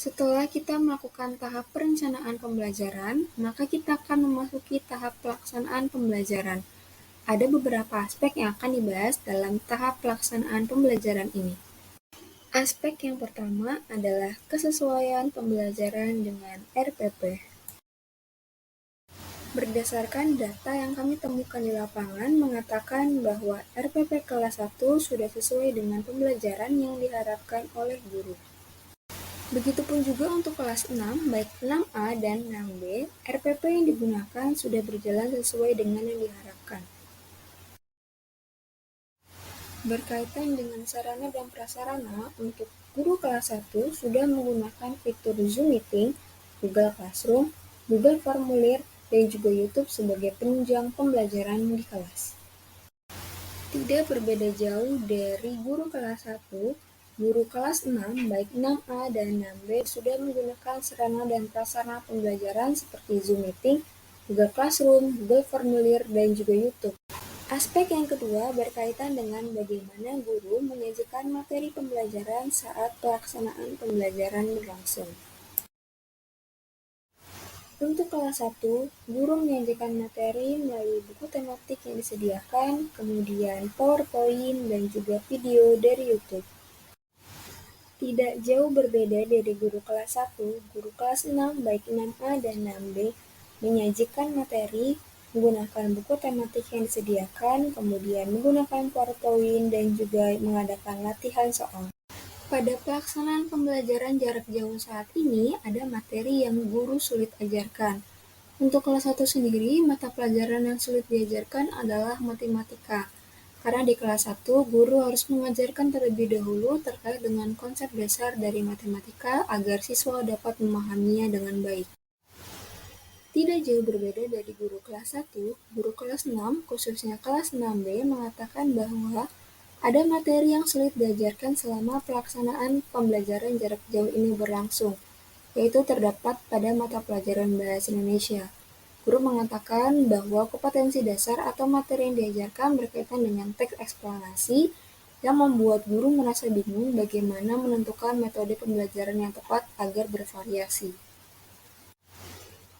Setelah kita melakukan tahap perencanaan pembelajaran, maka kita akan memasuki tahap pelaksanaan pembelajaran. Ada beberapa aspek yang akan dibahas dalam tahap pelaksanaan pembelajaran ini. Aspek yang pertama adalah kesesuaian pembelajaran dengan RPP. Berdasarkan data yang kami temukan di lapangan mengatakan bahwa RPP kelas 1 sudah sesuai dengan pembelajaran yang diharapkan oleh guru. Begitupun juga untuk kelas 6, baik 6A dan 6B, RPP yang digunakan sudah berjalan sesuai dengan yang diharapkan. Berkaitan dengan sarana dan prasarana, untuk guru kelas 1 sudah menggunakan fitur Zoom Meeting, Google Classroom, Google Formulir, dan juga YouTube sebagai penunjang pembelajaran di kelas. Tidak berbeda jauh dari guru kelas 1, guru kelas 6, baik 6A dan 6B, sudah menggunakan sarana dan prasarana pembelajaran seperti Zoom Meeting, Google Classroom, Google Formulir, dan juga YouTube. Aspek yang kedua berkaitan dengan bagaimana guru menyajikan materi pembelajaran saat pelaksanaan pembelajaran berlangsung. Untuk kelas 1, guru menyajikan materi melalui buku tematik yang disediakan, kemudian PowerPoint, dan juga video dari YouTube. Tidak jauh berbeda dari guru kelas 1, guru kelas 6, baik 6A dan 6B, menyajikan materi menggunakan buku tematik yang disediakan, kemudian menggunakan PowerPoint, dan juga mengadakan latihan soal. Pada pelaksanaan pembelajaran jarak jauh saat ini, ada materi yang guru sulit ajarkan. Untuk kelas 1 sendiri, mata pelajaran yang sulit diajarkan adalah matematika. Karena di kelas 1, guru harus mengajarkan terlebih dahulu terkait dengan konsep dasar dari matematika agar siswa dapat memahaminya dengan baik. Tidak jauh berbeda dari guru kelas 1, guru kelas 6, khususnya kelas 6B, mengatakan bahwa ada materi yang sulit diajarkan selama pelaksanaan pembelajaran jarak jauh ini berlangsung, yaitu terdapat pada mata pelajaran Bahasa Indonesia. Guru mengatakan bahwa kompetensi dasar atau materi yang diajarkan berkaitan dengan teks eksplanasi yang membuat guru merasa bingung bagaimana menentukan metode pembelajaran yang tepat agar bervariasi.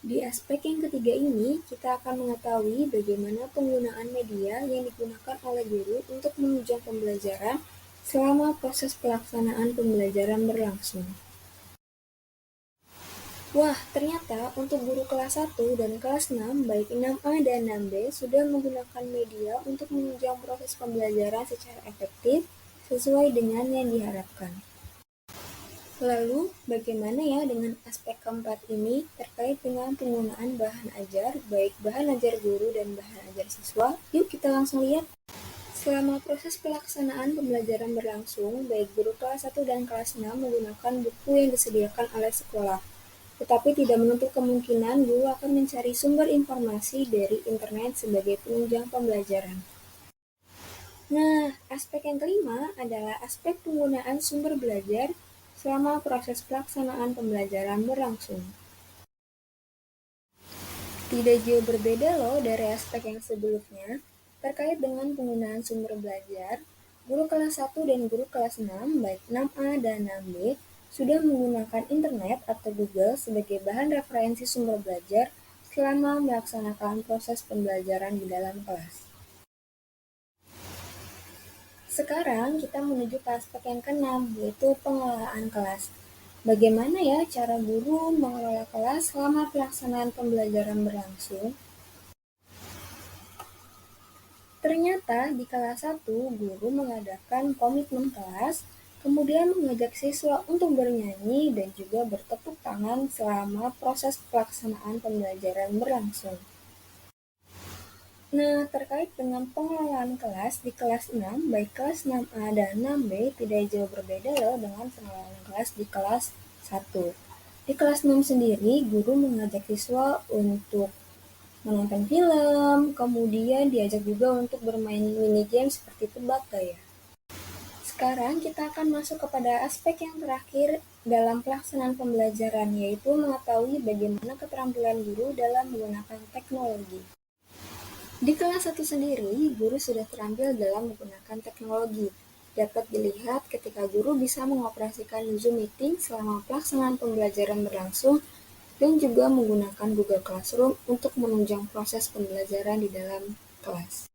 Di aspek yang ketiga ini, kita akan mengetahui bagaimana penggunaan media yang digunakan oleh guru untuk menunjang pembelajaran selama proses pelaksanaan pembelajaran berlangsung. Wah, ternyata untuk guru kelas 1 dan kelas 6, baik 6A dan 6B, sudah menggunakan media untuk menunjang proses pembelajaran secara efektif sesuai dengan yang diharapkan. Lalu, bagaimana ya dengan aspek keempat ini terkait dengan penggunaan bahan ajar, baik bahan ajar guru dan bahan ajar siswa? Yuk kita langsung lihat. Selama proses pelaksanaan pembelajaran berlangsung, baik guru kelas 1 dan kelas 6 menggunakan buku yang disediakan oleh sekolah. Tetapi tidak menutup kemungkinan guru akan mencari sumber informasi dari internet sebagai penunjang pembelajaran. Nah, aspek yang kelima adalah aspek penggunaan sumber belajar selama proses pelaksanaan pembelajaran berlangsung. Tidak jauh berbeda loh dari aspek yang sebelumnya. Terkait dengan penggunaan sumber belajar, guru kelas 1 dan guru kelas 6, baik 6A dan 6B, sudah menggunakan internet atau Google sebagai bahan referensi sumber belajar selama melaksanakan proses pembelajaran di dalam kelas. Sekarang kita menuju ke aspek yang keenam, yaitu pengelolaan kelas. Bagaimana ya cara guru mengelola kelas selama pelaksanaan pembelajaran berlangsung? Ternyata di kelas 1, guru mengadakan komitmen kelas, kemudian mengajak siswa untuk bernyanyi dan juga bertepuk tangan selama proses pelaksanaan pembelajaran berlangsung. Nah, terkait dengan pengelolaan kelas di kelas 6, baik kelas 6A dan 6B tidak jauh berbeda loh dengan pengelolaan kelas di kelas 1. Di kelas 6 sendiri, guru mengajak siswa untuk menonton film, kemudian diajak juga untuk bermain mini game seperti tebak gaya. Sekarang kita akan masuk kepada aspek yang terakhir dalam pelaksanaan pembelajaran, yaitu mengetahui bagaimana keterampilan guru dalam menggunakan teknologi. Di kelas 1 sendiri, guru sudah terampil dalam menggunakan teknologi. Dapat dilihat ketika guru bisa mengoperasikan Zoom Meeting selama pelaksanaan pembelajaran berlangsung dan juga menggunakan Google Classroom untuk menunjang proses pembelajaran di dalam kelas.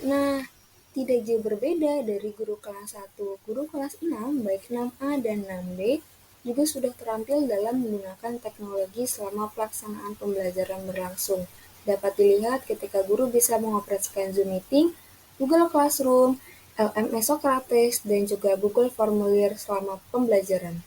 Nah, tidak jauh berbeda dari guru kelas 1, guru kelas 6, baik 6A dan 6B, juga sudah terampil dalam menggunakan teknologi selama pelaksanaan pembelajaran berlangsung. Dapat dilihat ketika guru bisa mengoperasikan Zoom Meeting, Google Classroom, LMS Socrates, dan juga Google Formulir selama pembelajaran.